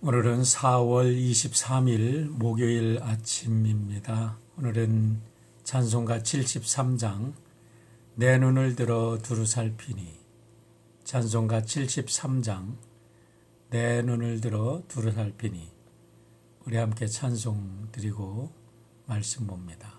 오늘은 4월 23일 목요일 아침입니다. 오늘은 찬송가 73장 내 눈을 들어 두루 살피니, 찬송가 73장 내 눈을 들어 두루 살피니, 우리 함께 찬송 드리고 말씀 봅니다.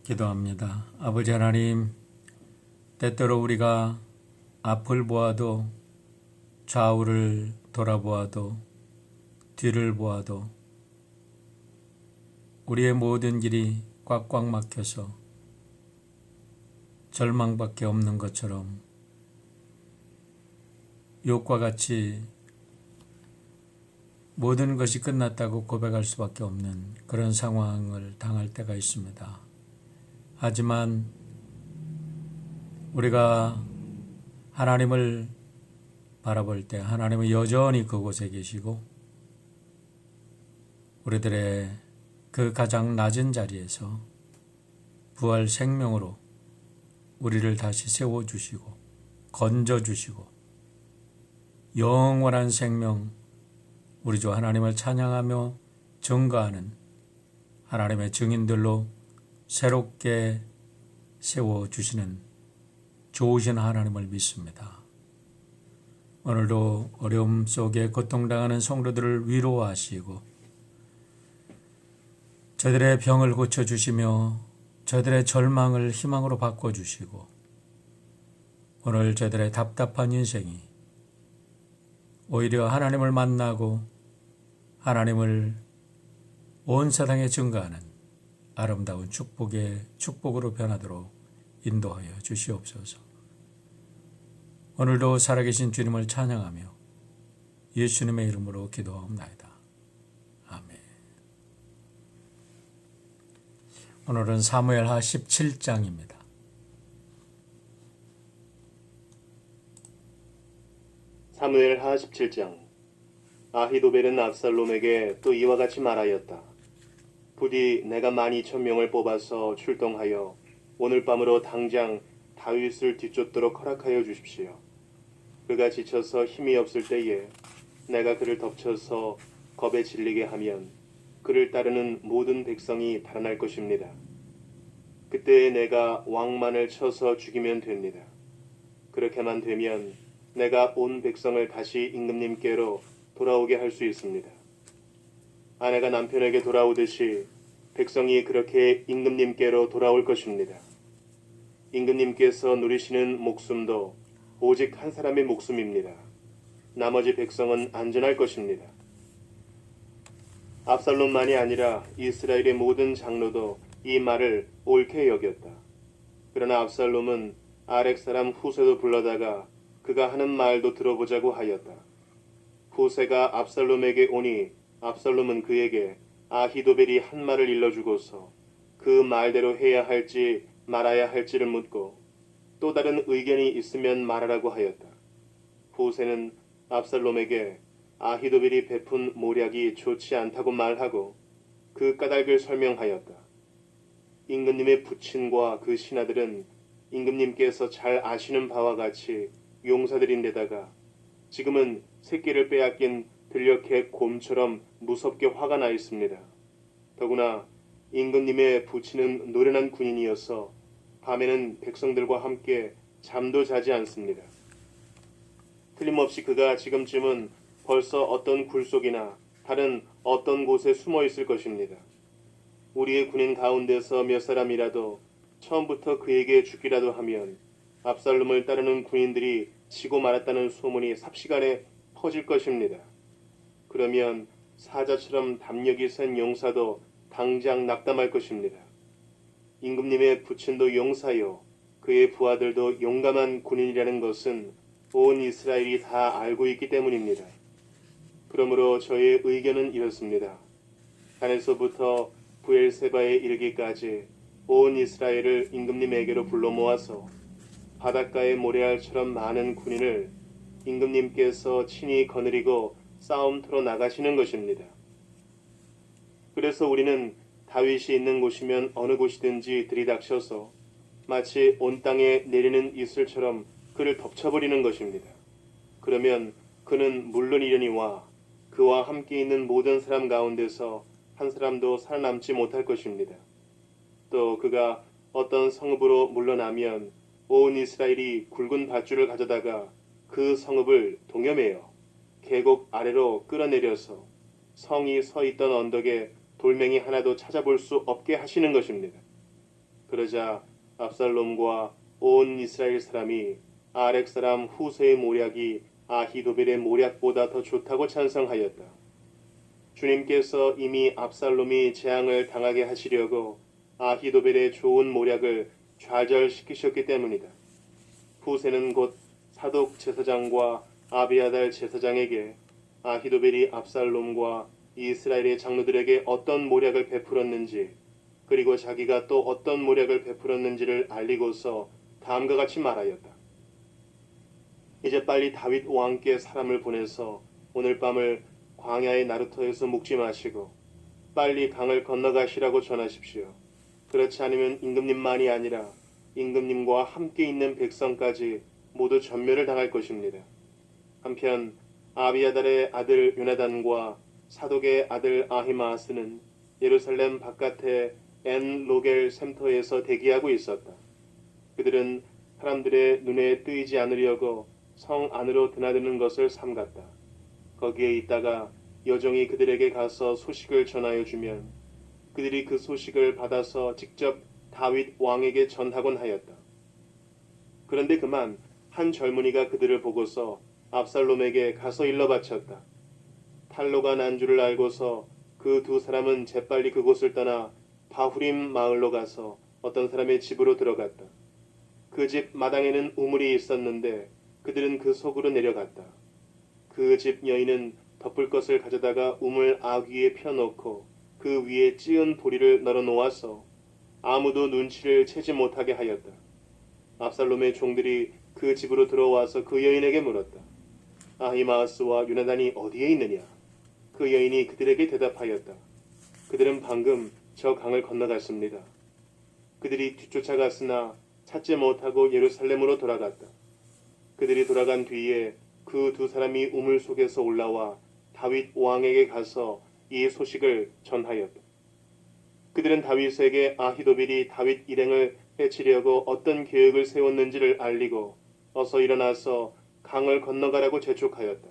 기도합니다. 아버지 하나님, 때때로 우리가 앞을 보아도, 좌우를 돌아보아도, 뒤를 보아도 우리의 모든 길이 꽉꽉 막혀서 절망밖에 없는 것처럼 욥과 같이 모든 것이 끝났다고 고백할 수밖에 없는 그런 상황을 당할 때가 있습니다. 하지만 우리가 하나님을 바라볼 때 하나님은 여전히 그곳에 계시고 우리들의 그 가장 낮은 자리에서 부활 생명으로 우리를 다시 세워주시고 건져주시고 영원한 생명 우리 주 하나님을 찬양하며 증거하는 하나님의 증인들로 새롭게 세워주시는 좋으신 하나님을 믿습니다. 오늘도 어려움 속에 고통당하는 성도들을 위로하시고 저들의 병을 고쳐주시며 저들의 절망을 희망으로 바꿔주시고 오늘 저들의 답답한 인생이 오히려 하나님을 만나고 하나님을 온 세상에 증거하는 아름다운 축복으로 변하도록 인도하여 주시옵소서. 오늘도 살아계신 주님을 찬양하며 예수님의 이름으로 기도하옵나이다. 아멘. 오늘은 사무엘하 17장입니다. 사무엘하 17장. 아히도벨은 압살롬에게 또 이와 같이 말하였다. 부디 내가 12,000명을 뽑아서 출동하여 오늘 밤으로 당장 다윗을 뒤쫓도록 허락하여 주십시오. 그가 지쳐서 힘이 없을 때에 내가 그를 덮쳐서 겁에 질리게 하면 그를 따르는 모든 백성이 달아날 것입니다. 그때에 내가 왕만을 쳐서 죽이면 됩니다. 그렇게만 되면 내가 온 백성을 다시 임금님께로 돌아오게 할 수 있습니다. 아내가 남편에게 돌아오듯이 백성이 그렇게 임금님께로 돌아올 것입니다. 임금님께서 누리시는 목숨도 오직 한 사람의 목숨입니다. 나머지 백성은 안전할 것입니다. 압살롬만이 아니라 이스라엘의 모든 장로도 이 말을 옳게 여겼다. 그러나 압살롬은 아렉 사람 후세도 불러다가 그가 하는 말도 들어보자고 하였다. 후세가 압살롬에게 오니 압살롬은 그에게 아히도벨이 한 말을 일러주고서 그 말대로 해야 할지 말아야 할지를 묻고 또 다른 의견이 있으면 말하라고 하였다. 후세는 압살롬에게 아히도벨이 베푼 모략이 좋지 않다고 말하고 그 까닭을 설명하였다. 임금님의 부친과 그 신하들은 임금님께서 잘 아시는 바와 같이 용사들인데다가 지금은 새끼를 빼앗긴 들녘의 곰처럼 무섭게 화가 나 있습니다. 더구나 임금님의 부친은 노련한 군인이어서 밤에는 백성들과 함께 잠도 자지 않습니다. 틀림없이 그가 지금쯤은 벌써 어떤 굴속이나 다른 어떤 곳에 숨어 있을 것입니다. 우리의 군인 가운데서 몇 사람이라도 처음부터 그에게 죽기라도 하면 압살롬을 따르는 군인들이 지고 말았다는 소문이 삽시간에 퍼질 것입니다. 그러면 사자처럼 담력이 센 용사도 당장 낙담할 것입니다. 임금님의 부친도 용사요 그의 부하들도 용감한 군인이라는 것은 온 이스라엘이 다 알고 있기 때문입니다. 그러므로 저의 의견은 이렇습니다. 단에서부터 부엘세바에 이르기까지 온 이스라엘을 임금님에게로 불러 모아서 바닷가의 모래알처럼 많은 군인을 임금님께서 친히 거느리고 싸움터로 나가시는 것입니다. 그래서 우리는 다윗이 있는 곳이면 어느 곳이든지 들이닥쳐서 마치 온 땅에 내리는 이슬처럼 그를 덮쳐버리는 것입니다. 그러면 그는 물론이려니와 그와 함께 있는 모든 사람 가운데서 한 사람도 살아남지 못할 것입니다. 또 그가 어떤 성읍으로 물러나면 온 이스라엘이 굵은 밧줄을 가져다가 그 성읍을 동여매어 계곡 아래로 끌어내려서 성이 서 있던 언덕에 돌멩이 하나도 찾아볼 수 없게 하시는 것입니다. 그러자 압살롬과 온 이스라엘 사람이 아렉 사람 후세의 모략이 아히도벨의 모략보다 더 좋다고 찬성하였다. 주님께서 이미 압살롬이 재앙을 당하게 하시려고 아히도벨의 좋은 모략을 좌절시키셨기 때문이다. 후세는 곧 사독 제사장과 아비아달 제사장에게 아히도벨이 압살롬과 이스라엘의 장로들에게 어떤 모략을 베풀었는지 그리고 자기가 또 어떤 모략을 베풀었는지를 알리고서 다음과 같이 말하였다. 이제 빨리 다윗 왕께 사람을 보내서 오늘 밤을 광야의 나루터에서 묵지 마시고 빨리 강을 건너가시라고 전하십시오. 그렇지 않으면 임금님만이 아니라 임금님과 함께 있는 백성까지 모두 전멸을 당할 것입니다. 한편 아비아달의 아들 요나단과 사독의 아들 아히마아스는 예루살렘 바깥의 엔 로겔 샘터에서 대기하고 있었다. 그들은 사람들의 눈에 뜨이지 않으려고 성 안으로 드나드는 것을 삼갔다. 거기에 있다가 여종이 그들에게 가서 소식을 전하여 주면 그들이 그 소식을 받아서 직접 다윗 왕에게 전하곤 하였다. 그런데 그만 한 젊은이가 그들을 보고서 압살롬에게 가서 일러 바쳤다. 탈로가 난 줄을 알고서 그 두 사람은 재빨리 그곳을 떠나 바후림 마을로 가서 어떤 사람의 집으로 들어갔다. 그 집 마당에는 우물이 있었는데 그들은 그 속으로 내려갔다. 그 집 여인은 덮을 것을 가져다가 우물 악 위에 펴놓고 그 위에 찌은 보리를 널어 놓아서 아무도 눈치를 채지 못하게 하였다. 압살롬의 종들이 그 집으로 들어와서 그 여인에게 물었다. 아히마아스와 요나단이 어디에 있느냐? 그 여인이 그들에게 대답하였다. 그들은 방금 저 강을 건너갔습니다. 그들이 뒤쫓아갔으나 찾지 못하고 예루살렘으로 돌아갔다. 그들이 돌아간 뒤에 그 두 사람이 우물 속에서 올라와 다윗 왕에게 가서 이 소식을 전하였다. 그들은 다윗에게 아히도빌이 다윗 일행을 해치려고 어떤 계획을 세웠는지를 알리고 어서 일어나서 강을 건너가라고 재촉하였다.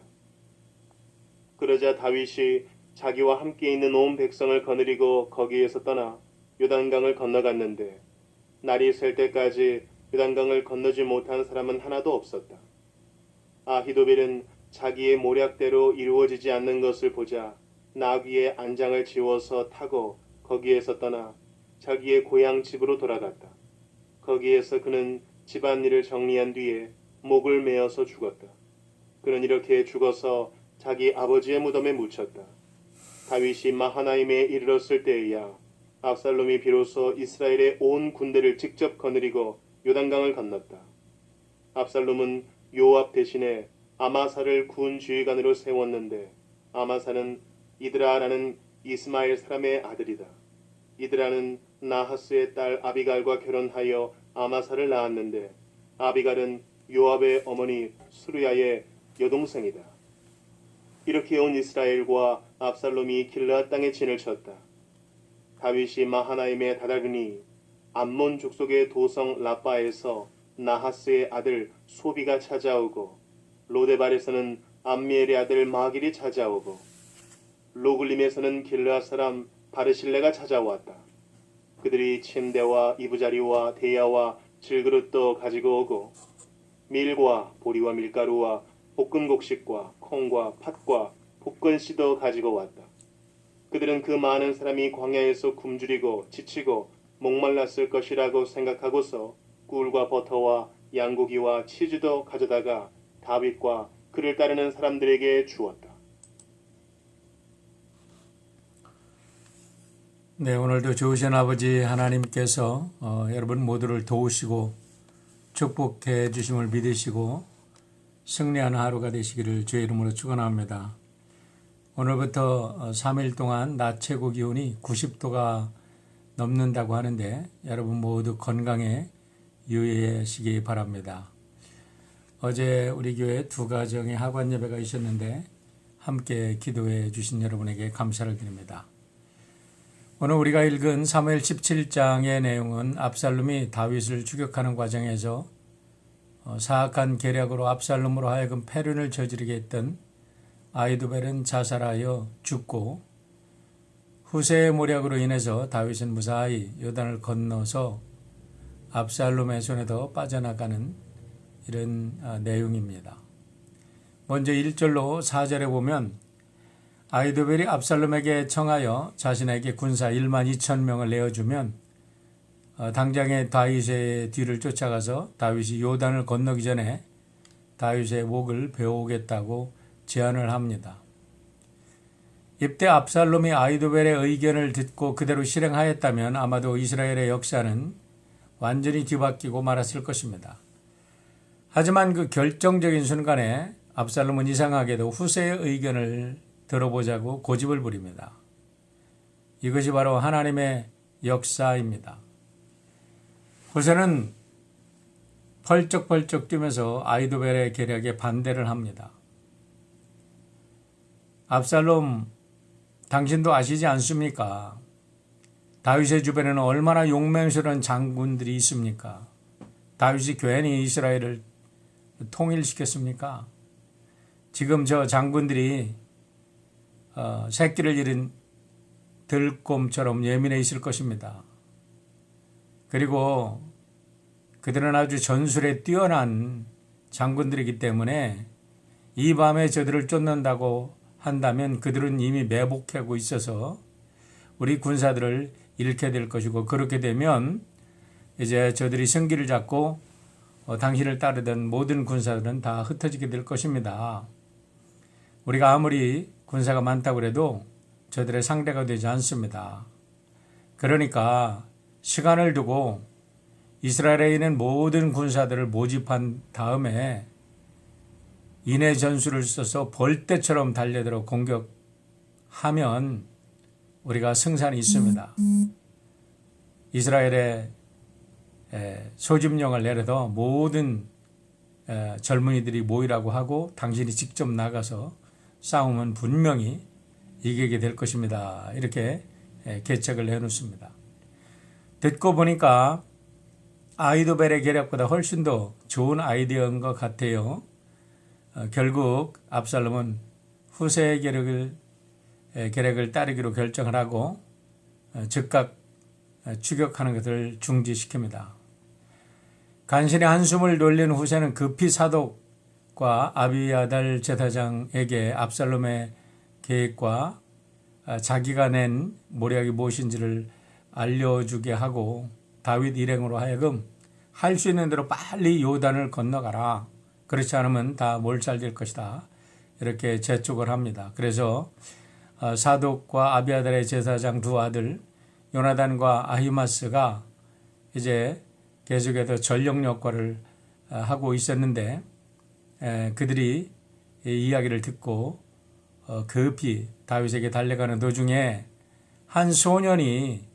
그러자 다윗이 자기와 함께 있는 온 백성을 거느리고 거기에서 떠나 요단강을 건너갔는데 날이 셀 때까지 요단강을 건너지 못한 사람은 하나도 없었다. 아히도빌은 자기의 모략대로 이루어지지 않는 것을 보자 나귀의 안장을 지워서 타고 거기에서 떠나 자기의 고향 집으로 돌아갔다. 거기에서 그는 집안일을 정리한 뒤에 목을 메어서 죽었다. 그는 이렇게 죽어서 자기 아버지의 무덤에 묻혔다. 다윗이 마하나임에 이르렀을 때에야 압살롬이 비로소 이스라엘의 온 군대를 직접 거느리고 요단강을 건넜다. 압살롬은 요압 대신에 아마사를 군 지휘관으로 세웠는데 아마사는 이드라라는 이스마엘 사람의 아들이다. 이드라는 나하스의 딸 아비갈과 결혼하여 아마사를 낳았는데 아비갈은 요압의 어머니 수르야의 여동생이다. 이렇게 온 이스라엘과 압살롬이 길르앗 땅에 진을 쳤다. 다윗이 마하나임에 다다르니 암몬 족속의 도성 라빠에서 나하스의 아들 소비가 찾아오고 로데발에서는 암미엘의 아들 마길이 찾아오고 로글림에서는 길르앗 사람 바르실레가 찾아왔다. 그들이 침대와 이부자리와 대야와 질그릇도 가지고 오고 밀과 보리와 밀가루와 볶은 곡식과 콩과 팥과 볶은 씨도 가지고 왔다. 그들은 그 많은 사람이 광야에서 굶주리고 지치고 목말랐을 것이라고 생각하고서 꿀과 버터와 양고기와 치즈도 가져다가 다윗과 그를 따르는 사람들에게 주었다. 네, 오늘도 좋으신 아버지 하나님께서 여러분 모두를 도우시고 축복해 주심을 믿으시고 승리하는 하루가 되시기를 주의 이름으로 축원합니다. 오늘부터 3일 동안 낮 최고 기온이 90도가 넘는다고 하는데 여러분 모두 건강에 유의하시기 바랍니다. 어제 우리 교회 두 가정의 하관 예배가 있었는데 함께 기도해 주신 여러분에게 감사를 드립니다. 오늘 우리가 읽은 사무엘 17장의 내용은 압살롬이 다윗을 추격하는 과정에서 사악한 계략으로 압살롬으로 하여금 패륜을 저지르게 했던 아히도벨은 자살하여 죽고 후세의 모략으로 인해서 다윗은 무사히 요단을 건너서 압살롬의 손에도 빠져나가는 이런 내용입니다. 먼저 1절로 4절에 보면 아히도벨이 압살롬에게 청하여 자신에게 군사 1만 2천 명을 내어주면 당장에 다윗의 뒤를 쫓아가서 다윗이 요단을 건너기 전에 다윗의 목을 베어오겠다고 제안을 합니다. 이때 압살롬이 아히도벨의 의견을 듣고 그대로 실행하였다면 아마도 이스라엘의 역사는 완전히 뒤바뀌고 말았을 것입니다. 하지만 그 결정적인 순간에 압살롬은 이상하게도 후세의 의견을 들어보자고 고집을 부립니다. 이것이 바로 하나님의 역사입니다. 후세는 펄쩍펄쩍 뛰면서 아히도벨의 계략에 반대를 합니다. 압살롬 당신도 아시지 않습니까? 다윗의 주변에는 얼마나 용맹스러운 장군들이 있습니까? 다윗이 괜히 이스라엘을 통일시켰습니까? 지금 저 장군들이 새끼를 잃은 들곰처럼 예민해 있을 것입니다. 그리고 그들은 아주 전술에 뛰어난 장군들이기 때문에 이 밤에 저들을 쫓는다고 한다면 그들은 이미 매복하고 있어서 우리 군사들을 잃게 될 것이고, 그렇게 되면 이제 저들이 승기를 잡고 당신을 따르던 모든 군사들은 다 흩어지게 될 것입니다. 우리가 아무리 군사가 많다고 해도 저들의 상대가 되지 않습니다. 그러니까 시간을 두고 이스라엘에 있는 모든 군사들을 모집한 다음에 인해 전술을 써서 벌떼처럼 달려들어 공격하면 우리가 승산이 있습니다. 이스라엘의 소집령을 내려서 모든 젊은이들이 모이라고 하고 당신이 직접 나가서 싸우면 분명히 이기게 될 것입니다. 이렇게 계책을 해놓습니다. 듣고 보니까 아히도벨의 계략보다 훨씬 더 좋은 아이디어인 것 같아요. 결국 압살롬은 후세의 계략을 따르기로 결정을 하고 즉각 추격하는 것을 중지시킵니다. 간신히 한숨을 돌린 후세는 급히 사독과 아비아달 제사장에게 압살롬의 계획과 자기가 낸 모략이 무엇인지를 알려주게 하고 다윗 일행으로 하여금 할 수 있는 대로 빨리 요단을 건너가라. 그렇지 않으면 다 몰살될 것이다. 이렇게 재촉을 합니다. 그래서 사독과 아비아달의 제사장 두 아들 요나단과 아히마스가 이제 계속해서 전력 역할을 하고 있었는데 그들이 이 이야기를 듣고 급히 다윗에게 달려가는 도중에 한 소년이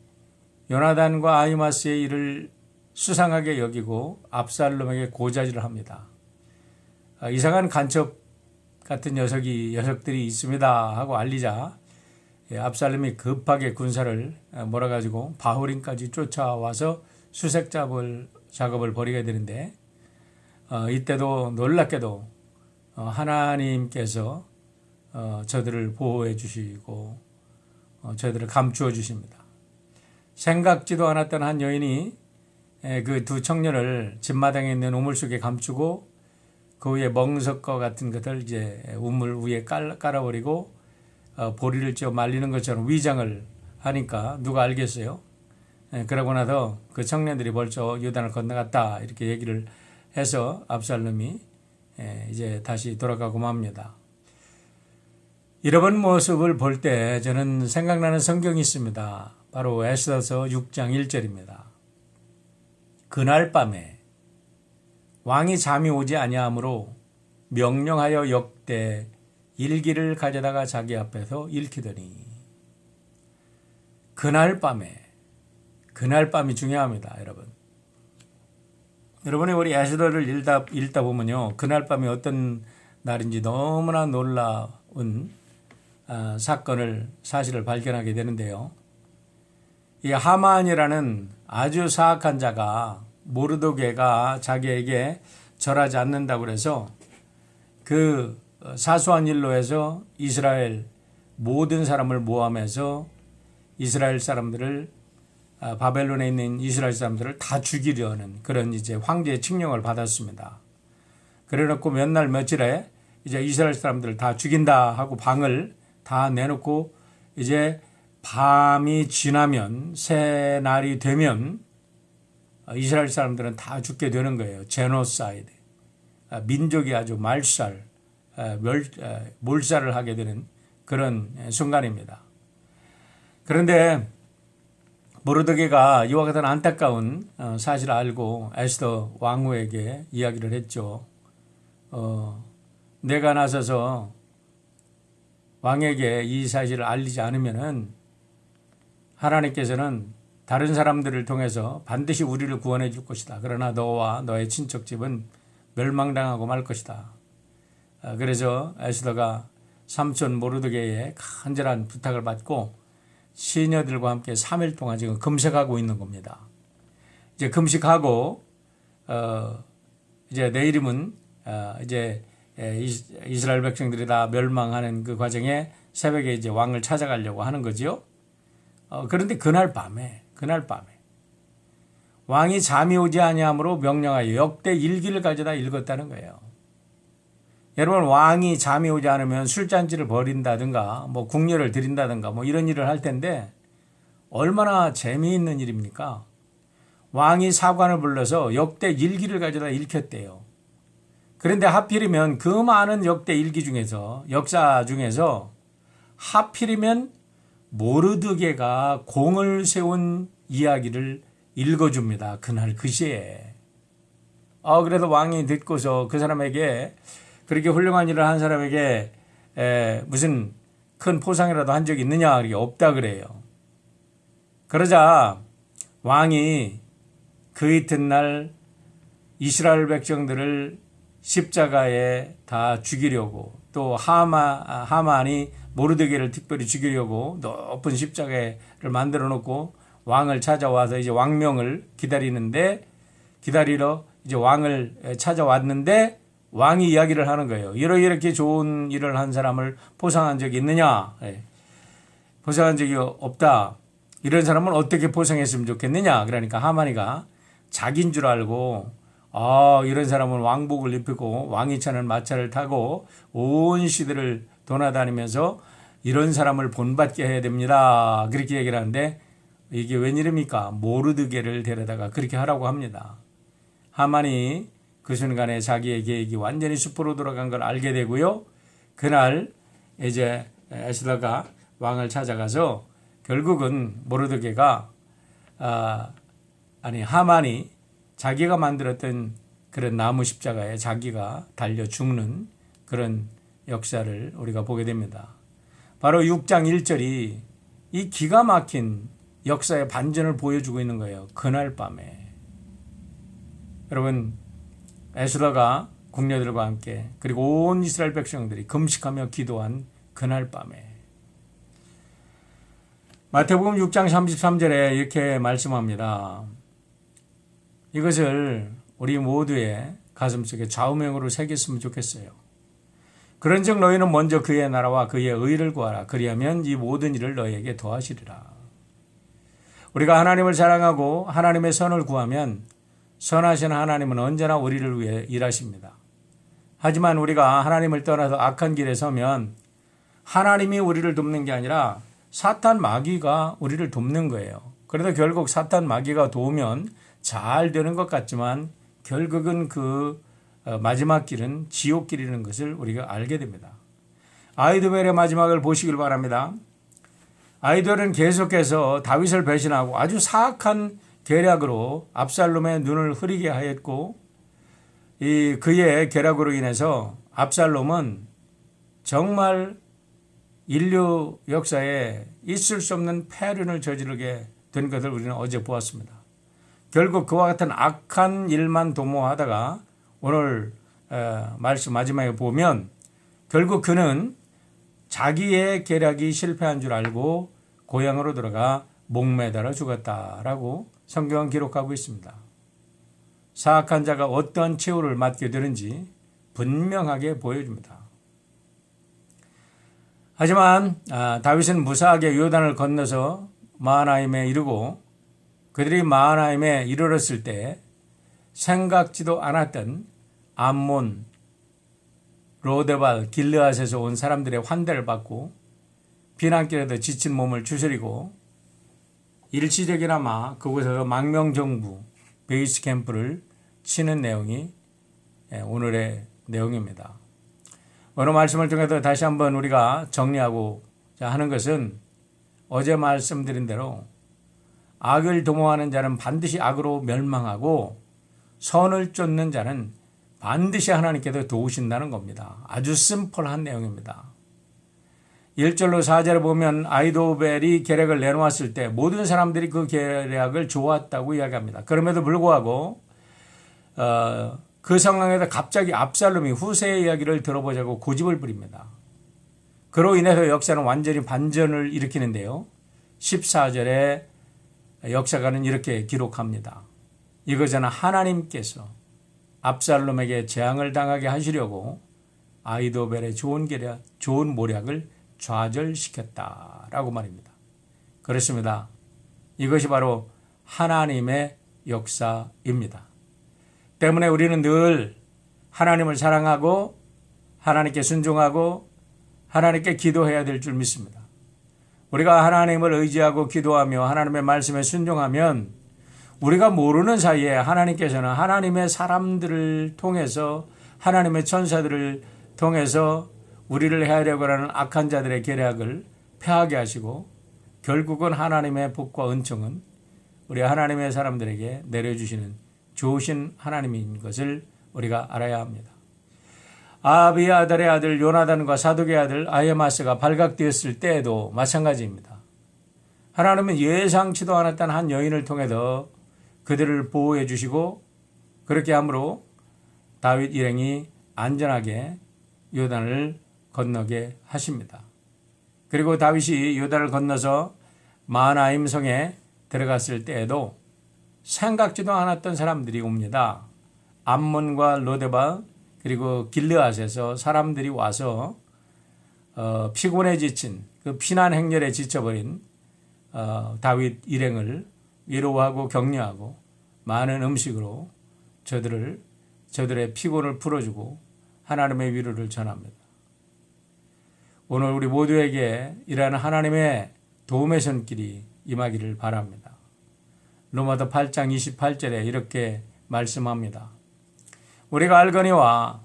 요나단과 아히마스의 일을 수상하게 여기고 압살롬에게 고자질을 합니다. 이상한 간첩 같은 녀석들이 있습니다 하고 알리자 압살롬이 급하게 군사를 몰아가지고 바후림까지 쫓아와서 수색 작업을 벌이게 되는데 이때도 놀랍게도 하나님께서 저들을 보호해 주시고 저들을 감추어 주십니다. 생각지도 않았던 한 여인이 그 두 청년을 집마당에 있는 우물 속에 감추고 그 위에 멍석과 같은 것을 이제 우물 위에 깔아버리고 보리를 찌어 말리는 것처럼 위장을 하니까 누가 알겠어요? 그러고 나서 그 청년들이 벌써 요단을 건너갔다 이렇게 얘기를 해서 압살롬이 이제 다시 돌아가고 맙니다. 이런 모습을 볼 때 저는 생각나는 성경이 있습니다. 바로 에스더서 6장 1절입니다. 그날 밤에 왕이 잠이 오지 아니하므로 명령하여 역대 일기를 가져다가 자기 앞에서 읽히더니 그날 밤이 중요합니다. 여러분이 우리 에스더를 읽다 보면요, 그날 밤이 어떤 날인지 너무나 놀라운 사실을 발견하게 되는데요. 이 하만이라는 아주 사악한 자가 모르드게가 자기에게 절하지 않는다고 해서 그 사소한 일로 해서 이스라엘 모든 사람을 모함해서 이스라엘 사람들을 바벨론에 있는 이스라엘 사람들을 다 죽이려는 그런 이제 황제의 칙령을 받았습니다. 그래놓고 몇 날 며칠에 이제 이스라엘 사람들을 다 죽인다 하고 방을 다 내놓고 이제 밤이 지나면 새 날이 되면 이스라엘 사람들은 다 죽게 되는 거예요. 제노사이드. 민족이 아주 몰살을 하게 되는 그런 순간입니다. 그런데 모르드게가 이와 같은 안타까운 사실을 알고 에스더 왕후에게 이야기를 했죠. 내가 나서서 왕에게 이 사실을 알리지 않으면은 하나님께서는 다른 사람들을 통해서 반드시 우리를 구원해 줄 것이다. 그러나 너와 너의 친척집은 멸망당하고 말 것이다. 그래서 에스더가 삼촌 모르드게의 간절한 부탁을 받고 시녀들과 함께 3일 동안 지금 금식하고 있는 겁니다. 이제 금식하고 이제 내일이면 이제 이스라엘 백성들이 다 멸망하는 그 과정에 새벽에 이제 왕을 찾아가려고 하는 거지요. 그런데 그날 밤에 왕이 잠이 오지 아니하므로 명령하여 역대 일기를 가져다 읽었다는 거예요. 여러분, 왕이 잠이 오지 않으면 술잔치를 벌인다든가 뭐 궁녀를 드린다든가 뭐 이런 일을 할 텐데 얼마나 재미있는 일입니까? 왕이 사관을 불러서 역대 일기를 가져다 읽혔대요. 그런데 하필이면 그 많은 역대 일기 중에서, 역사 중에서 하필이면 모르드게가 공을 세운 이야기를 읽어줍니다. 그날 그 시에. 그래도 왕이 듣고서 그 사람에게, 그렇게 훌륭한 일을 한 사람에게 무슨 큰 포상이라도 한 적이 있느냐? 그게 없다 그래요. 그러자 왕이 그 이튿날 이스라엘 백성들을 십자가에 다 죽이려고, 또 하만이 모르드게를 특별히 죽이려고 높은 십자가를 만들어 놓고 왕을 찾아와서 이제 왕명을 기다리러 이제 왕을 찾아왔는데 왕이 이야기를 하는 거예요. 이렇게 좋은 일을 한 사람을 포상한 적이 있느냐? 포상한 적이 없다. 이런 사람은 어떻게 포상했으면 좋겠느냐? 그러니까 하만이가 자기인 줄 알고 이런 사람은 왕복을 입히고 왕이 차는 마차를 타고 온 시대를 돌아다니면서 이런 사람을 본받게 해야 됩니다. 그렇게 얘기를 하는데 이게 웬일입니까? 모르드게를 데려다가 그렇게 하라고 합니다. 하만이 그 순간에 자기의 계획이 완전히 숲으로 돌아간 걸 알게 되고요. 그날 이제 에스더가 왕을 찾아가서 결국은 모르드게가 하만이 자기가 만들었던 그런 나무 십자가에 자기가 달려 죽는 그런 역사를 우리가 보게 됩니다. 바로 6장 1절이 이 기가 막힌 역사의 반전을 보여주고 있는 거예요. 그날 밤에. 여러분, 에스더가 궁녀들과 함께 그리고 온 이스라엘 백성들이 금식하며 기도한 그날 밤에. 마태복음 6장 33절에 이렇게 말씀합니다. 이것을 우리 모두의 가슴속에 좌우명으로 새겼으면 좋겠어요. 그런즉 너희는 먼저 그의 나라와 그의 의를 구하라. 그리하면 이 모든 일을 너희에게 더하시리라. 우리가 하나님을 사랑하고 하나님의 선을 구하면 선하신 하나님은 언제나 우리를 위해 일하십니다. 하지만 우리가 하나님을 떠나서 악한 길에 서면 하나님이 우리를 돕는 게 아니라 사탄 마귀가 우리를 돕는 거예요. 그래도 결국 사탄 마귀가 도우면 잘 되는 것 같지만 결국은 그 마지막 길은 지옥길이라는 것을 우리가 알게 됩니다. 아히도벨의 마지막을 보시길 바랍니다. 아히도벨은 계속해서 다윗을 배신하고 아주 사악한 계략으로 압살롬의 눈을 흐리게 하였고, 그의 계략으로 인해서 압살롬은 정말 인류 역사에 있을 수 없는 패륜을 저지르게 된 것을 우리는 어제 보았습니다. 결국 그와 같은 악한 일만 도모하다가 오늘 말씀 마지막에 보면 결국 그는 자기의 계략이 실패한 줄 알고 고향으로 들어가 목매달아 죽었다라고 성경은 기록하고 있습니다. 사악한 자가 어떠한 최후를 맞게 되는지 분명하게 보여줍니다. 하지만 다윗은 무사하게 요단을 건너서 마하나임에 이르고 그들이 마하나임에 이르렀을 때 생각지도 않았던 암몬, 로데발, 길르앗에서 온 사람들의 환대를 받고 비난길에도 지친 몸을 추스리고 일시적이나마 그곳에서 망명정부 베이스 캠프를 치는 내용이 오늘의 내용입니다. 오늘 말씀을 통해서 다시 한번 우리가 정리하고자 하는 것은 어제 말씀드린 대로 악을 도모하는 자는 반드시 악으로 멸망하고 선을 쫓는 자는 반드시 하나님께서 도우신다는 겁니다. 아주 심플한 내용입니다. 1절로 4절에 보면 아히도벨이 계략을 내놓았을 때 모든 사람들이 그 계략을 좋았다고 이야기합니다. 그럼에도 불구하고 그 상황에서 갑자기 압살롬이 후세의 이야기를 들어보자고 고집을 부립니다. 그로 인해서 역사는 완전히 반전을 일으키는데요. 14절에 역사가는 이렇게 기록합니다. 이것은 하나님께서 압살롬에게 재앙을 당하게 하시려고 아히도벨의 좋은 모략을 좌절시켰다라고 말입니다. 그렇습니다. 이것이 바로 하나님의 역사입니다. 때문에 우리는 늘 하나님을 사랑하고 하나님께 순종하고 하나님께 기도해야 될 줄 믿습니다. 우리가 하나님을 의지하고 기도하며 하나님의 말씀에 순종하면 우리가 모르는 사이에 하나님께서는 하나님의 사람들을 통해서 하나님의 천사들을 통해서 우리를 해하려고 하는 악한 자들의 계략을 패하게 하시고 결국은 하나님의 복과 은총은 우리 하나님의 사람들에게 내려주시는 좋으신 하나님인 것을 우리가 알아야 합니다. 아비아달의 아들 요나단과 사독의 아들 아히마스가 발각되었을 때에도 마찬가지입니다. 하나님은 예상치도 않았던 한 여인을 통해서 그들을 보호해 주시고 그렇게 함으로 다윗 일행이 안전하게 요단을 건너게 하십니다. 그리고 다윗이 요단을 건너서 마하나임 성에 들어갔을 때에도 생각지도 않았던 사람들이 옵니다. 암몬과 로데바 그리고 길르앗에서 사람들이 와서 피곤에 지친 그 피난 행렬에 지쳐버린 다윗 일행을 위로하고 격려하고 많은 음식으로 저들의 피곤을 풀어주고 하나님의 위로를 전합니다. 오늘 우리 모두에게 이러한 하나님의 도움의 손길이 임하기를 바랍니다. 로마서 8장 28절에 이렇게 말씀합니다. 우리가 알거니와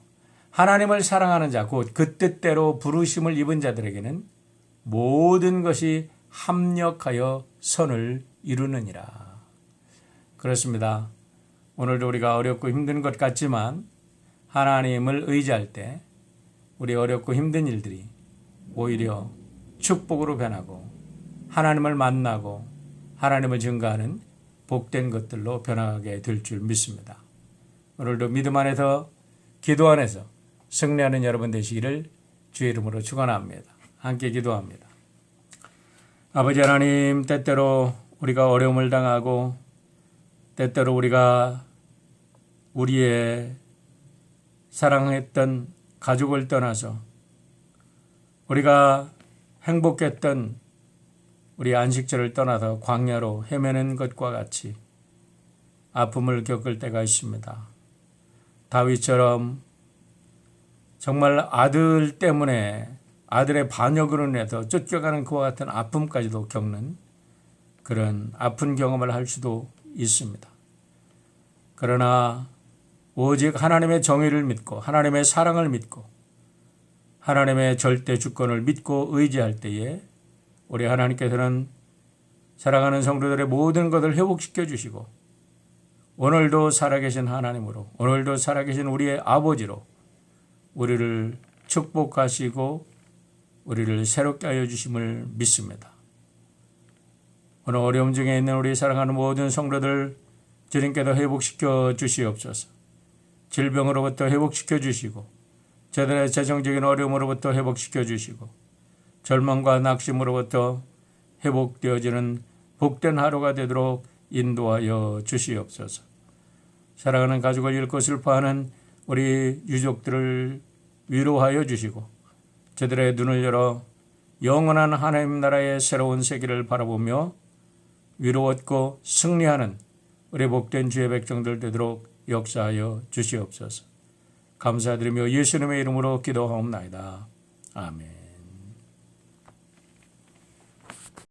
하나님을 사랑하는 자 곧 그 뜻대로 부르심을 입은 자들에게는 모든 것이 합력하여 선을 이루느니라. 그렇습니다. 오늘도 우리가 어렵고 힘든 것 같지만 하나님을 의지할 때 우리 어렵고 힘든 일들이 오히려 축복으로 변하고 하나님을 만나고 하나님을 증거하는 복된 것들로 변하게 될 줄 믿습니다. 오늘도 믿음 안에서 기도 안에서 승리하는 여러분 되시기를 주의 이름으로 축원합니다. 함께 기도합니다. 아버지 하나님, 때때로 우리가 어려움을 당하고 때때로 우리가 우리의 사랑했던 가족을 떠나서 우리가 행복했던 우리 안식처를 떠나서 광야로 헤매는 것과 같이 아픔을 겪을 때가 있습니다. 다윗처럼 정말 아들 때문에 아들의 반역으로 인해서 쫓겨가는 그와 같은 아픔까지도 겪는 그런 아픈 경험을 할 수도 있습니다. 그러나 오직 하나님의 정의를 믿고 하나님의 사랑을 믿고 하나님의 절대 주권을 믿고 의지할 때에 우리 하나님께서는 사랑하는 성도들의 모든 것을 회복시켜 주시고 오늘도 살아계신 하나님으로 오늘도 살아계신 우리의 아버지로 우리를 축복하시고 우리를 새롭게 하여 주심을 믿습니다. 오늘 어려움 중에 있는 우리 사랑하는 모든 성도들 주님께서 회복시켜 주시옵소서. 질병으로부터 회복시켜 주시고 저들의 재정적인 어려움으로부터 회복시켜 주시고 절망과 낙심으로부터 회복되어지는 복된 하루가 되도록 인도하여 주시옵소서. 사랑하는 가족을 잃고 슬퍼하는 우리 유족들을 위로하여 주시고 저들의 눈을 열어 영원한 하나님 나라의 새로운 세계를 바라보며 위로 얻고 승리하는 우리 복된 주의 백성들 되도록 역사하여 주시옵소서. 감사드리며 예수님의 이름으로 기도하옵나이다. 아멘.